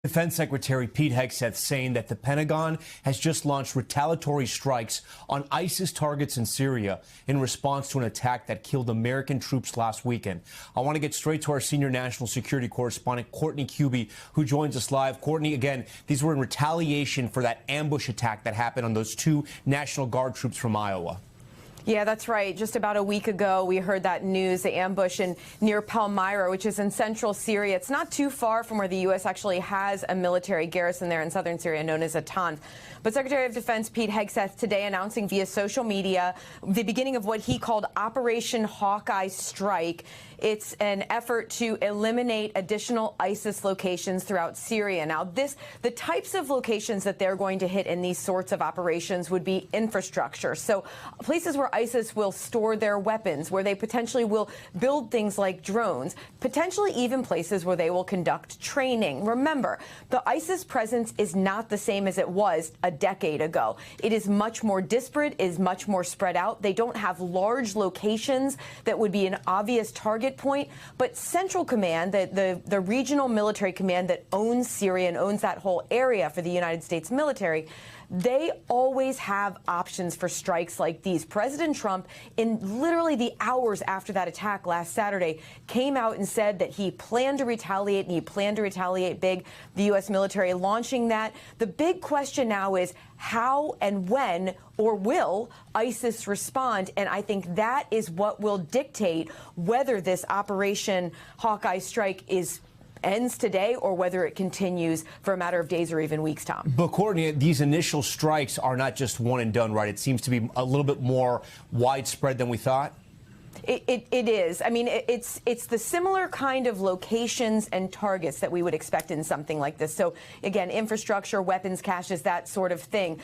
Defense Secretary Pete Hegseth saying that the Pentagon has just launched retaliatory strikes on ISIS targets in Syria in response to an attack that killed American troops last weekend. I want to get straight to our senior national security correspondent, Courtney Kube, who joins us live. Courtney, again, these were in retaliation for that ambush attack that happened on those two National Guard troops from Iowa. Yeah, that's right. Just about a week ago, we heard that news, the ambush near Palmyra, which is in central Syria. It's not too far from where the U.S. actually has a military garrison there in southern Syria known as Atanf. But Secretary of Defense Pete Hegseth today announcing via social media the beginning of what he called Operation Hawkeye Strike. It's an effort to eliminate additional ISIS locations throughout Syria. Now, the types of locations that they're going to hit in these sorts of operations would be infrastructure. So places where ISIS will store their weapons, where they potentially will build things like drones, potentially even places where they will conduct training. Remember, the ISIS presence is not the same as it was a decade ago. It is much more disparate, is much more spread out. They don't have large locations that would be an obvious target point, but Central Command, the regional military command that owns Syria and owns that whole area for the United States military, they always have options for strikes like these. President Trump, in literally the hours after that attack last Saturday, came out and said that he planned to retaliate, and he planned to retaliate big, the U.S. military launching that. The big question now is how and when or will ISIS respond? And I think that is what will dictate whether this Operation Hawkeye Strike ends today or whether it continues for a matter of days or even weeks, Tom. But Courtney, these initial strikes are not just one and done, right? It seems to be a little bit more widespread than we thought. It is. I mean, it's the similar kind of locations and targets that we would expect in something like this. So, again, infrastructure, weapons caches, that sort of thing.